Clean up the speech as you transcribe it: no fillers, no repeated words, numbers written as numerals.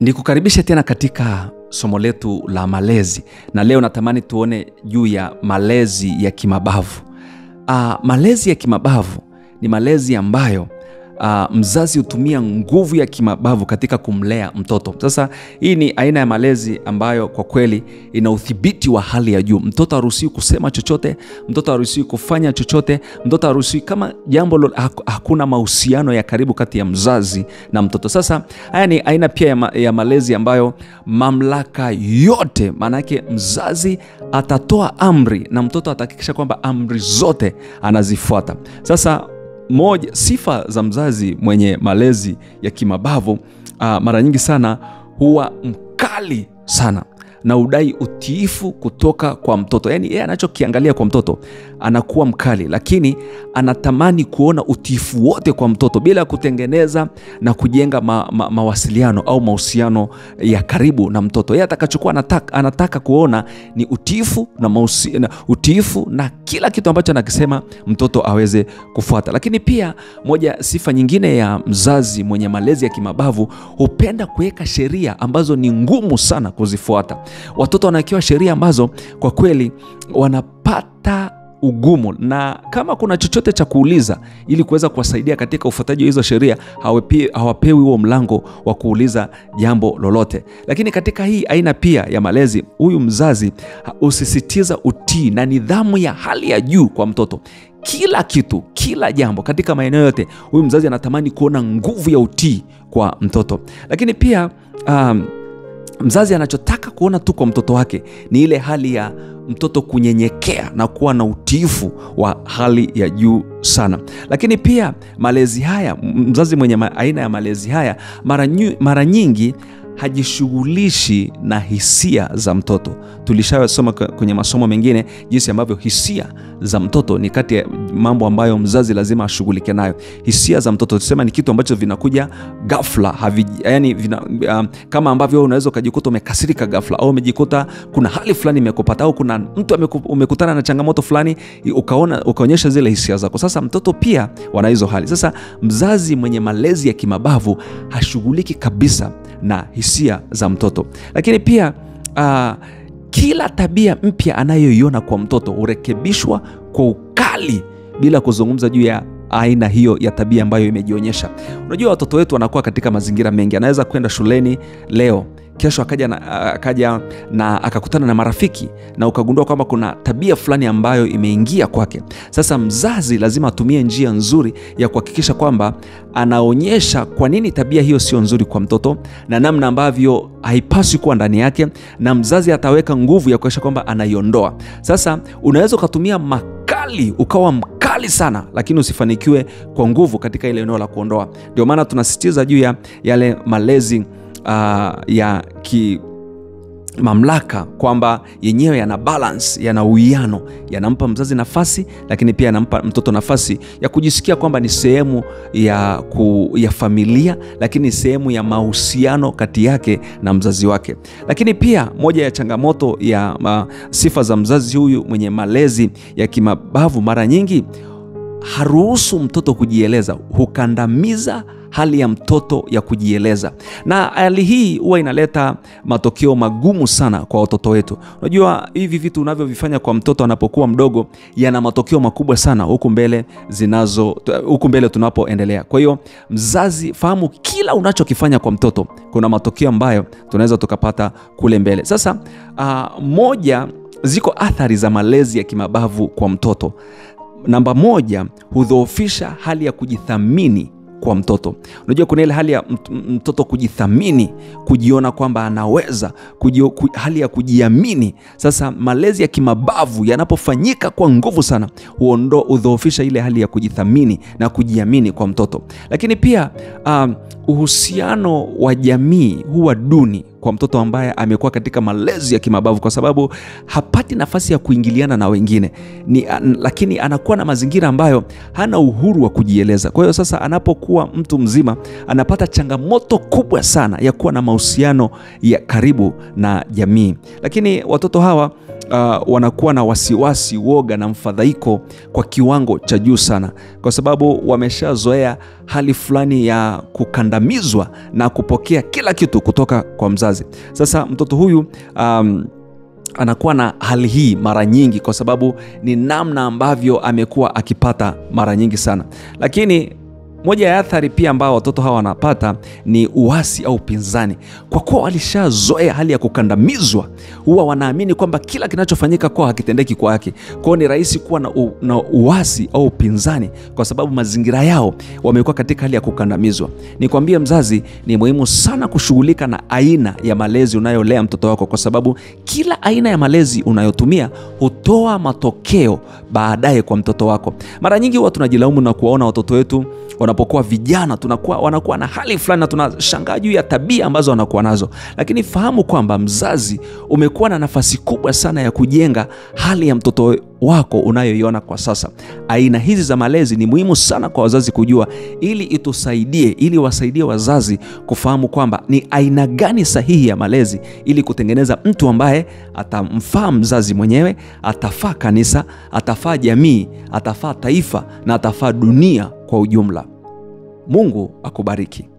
Nikukaribishe tena katika somo letu la malezi, na leo natamani tuone juu ya malezi ya kimabavu. Malezi ya kimabavu ni malezi ambayo mzazi hutumia nguvu ya kimabavu katika kumlea mtoto. Sasa hii ni aina ya malezi ambayo kwa kweli ina udhibiti wa hali ya juu. Mtoto haruhusiwi kusema chochote, mtoto haruhusiwi kufanya chochote, mtoto haruhusiwi kama jambo hakuna mahusiano ya karibu kati ya mzazi na mtoto. Sasa haya ni aina pia ya malezi ambayo mamlaka yote, maana yake mzazi atatoa amri na mtoto atahakikisha kwamba amri zote anazifuata. Sasa sifa za mzazi mwenye malezi ya kimabavu mara nyingi sana huwa mkali sana na udai utiifu kutoka kwa mtoto. Yaani yeye anachokiangalia kwa mtoto anakuwa mkali, lakini anatamani kuona utiifu wote kwa mtoto bila kutengeneza na kujenga mawasiliano au mahusiano ya karibu na mtoto. Yeye atakachokuwa anataka kuona ni utiifu na kila kitu ambacho anakisema mtoto aweze kufuata. Lakini pia moja sifa nyingine ya mzazi mwenye malezi ya kimabavu, hupenda kuweka sheria ambazo ni ngumu sana kuzifuata. Watoto wanawekewa sheria ambazo kwa kweli wanapata ugumu, na kama kuna chochote cha kuuliza ili kuweza kuwasaidia katika ufuataji wa hizo sheria, hawapewi huo mlango wa kuuliza jambo lolote. Lakini katika hii aina pia ya malezi, huyu mzazi husisitiza utii na nidhamu ya hali ya juu kwa mtoto. Kila kitu, kila jambo katika maeneo yote, huyu mzazi anatamani kuona nguvu ya utii kwa mtoto. Lakini pia mzazi anachotaka kuona tu kwa mtoto wake ni ile hali ya mtoto kunyenyekea na kuwa na utiifu wa hali ya juu sana. Lakini pia malezi haya, mzazi mwenye aina ya malezi haya mara nyingi hajishughulishi na hisia za mtoto. Tulishasoma kwenye masomo mengine jinsi ambavyo hisia za mtoto ni kati ya mambo ambayo mzazi lazima ashughulike nayo. Hisia za mtoto tusema ni kitu ambacho vinakuja ghafla, kama ambavyo unaweza ukajikuta umekasirika ghafla, au umejikuta kuna hali fulani imekupata, au kuna mtu umekutana na changamoto fulani ukaonyesha zile hisia zako. Sasa mtoto pia wana hizo hali. Sasa mzazi mwenye malezi ya kimabavu hashughuliki kabisa na hisia za mtoto. Lakini pia kila tabia mpya anayoiona kwa mtoto hurekebishwa kwa ukali bila kuzungumza juu ya aina hiyo ya tabia ambayo imejionyesha. Unajua watoto wetu wanakuwa katika mazingira mengi. Anaweza kwenda shuleni leo, kesho akaja na akakutana na marafiki na ukagundua kwamba kuna tabia fulani ambayo imeingia kwake. Sasa mzazi lazima atumie njia nzuri ya kuhakikisha kwamba anaonyesha kwa nini tabia hiyo sio nzuri kwa mtoto na namna ambavyo haipaswi kuwa ndani yake, na mzazi ataweka nguvu ya kuhakikisha kwamba anaiondoa. Sasa unaweza ukatumia ukawa mkali sana, lakini usifanikiwe kwa nguvu katika ile eneo la kuondoa. Ndio maana tunasisitiza juu ya yale malezi ya mamlaka, kwamba yenyewe yana balance, yana uwiano, yanampa mzazi nafasi, lakini pia yanampa mtoto nafasi ya kujisikia kwamba ni sehemu ya familia, lakini sehemu ya mahusiano kati yake na mzazi wake. Lakini pia moja ya changamoto ya sifa za mzazi huyu mwenye malezi ya kimabavu, mara nyingi haruhusu mtoto kujieleza, hukandamiza hali ya mtoto ya kujieleza. Na hali hii huwa inaleta matokeo magumu sana kwa watoto wetu. Unajua hivi vitu unavyovifanya kwa mtoto anapokuwa mdogo yana matokeo makubwa sana huku mbele tunapoendelea. Kwa hiyo mzazi, fahamu kila unachokifanya kwa mtoto kuna matokeo ambayo tunaweza tukapata kule mbele. Sasa ziko athari za malezi ya kimabavu kwa mtoto. Namba 1, hudhoofisha hali ya kujithamini kwa mtoto. Unajua kuna ile hali ya mtoto kujithamini, kujiona kwamba anaweza, hali ya kujiamini. Sasa malezi ya kimabavu yanapofanyika kwa nguvu sana, hudhoofisha ile hali ya kujithamini na kujiamini kwa mtoto. Lakini pia uhusiano wa jamii huwa duni kwa mtoto ambaye amekuwa katika malezi ya kimabavu, kwa sababu hapati nafasi ya kuingiliana na wengine, lakini anakuwa na mazingira ambayo hana uhuru wa kujieleza. Kwa hiyo sasa anapokuwa mtu mzima anapata changamoto kubwa sana ya kuwa na mahusiano ya karibu na jamii. Lakini watoto hawa wanakuwa na wasiwasi, woga na mfadhaiko kwa kiwango cha juu sana, kwa sababu wameshazoea hali fulani ya kukandamizwa na kupokea kila kitu kutoka kwa mzazi. Sasa mtoto huyu anakuwa na hali hii mara nyingi kwa sababu ni namna ambavyo amekuwa akipata mara nyingi sana. Lakini moja ya athari pia ambao watoto hawa wanapata ni uasi au upinzani. Kwa kuwa walishazoea hali ya kukandamizwa, huwa wanaamini kwamba kila kinachofanyika kwao hakitendeki kwa haki. Kwa hiyo ni rahisi kuwa na uasi au upinzani kwa sababu mazingira yao wamekuwa katika hali ya kukandamizwa. Nikwambie mzazi, ni muhimu sana kushughulika na aina ya malezi unayolea mtoto wako, kwa sababu kila aina ya malezi unayotumia hutoa matokeo baadaye kwa mtoto wako. Mara nyingi huwa tunajilaumu na kuwaona watoto wetu wanapokuwa vijana wanakuwa na hali fulani na tunashangaa juu ya tabia ambazo wanakuwa nazo. Lakini fahamu kwamba mzazi umekuwa na nafasi kubwa sana ya kujenga hali ya mtoto wako unayoiona kwa sasa. Aina hizi za malezi ni muhimu sana kwa wazazi kujua, ili wasaidie wazazi kufahamu kwamba ni aina gani sahihi ya malezi, ili kutengeneza mtu ambaye atamfaa mzazi mwenyewe, atafaa kanisa, atafaa jamii, atafaa taifa na atafaa dunia kwa ujumla. Mungu akubariki.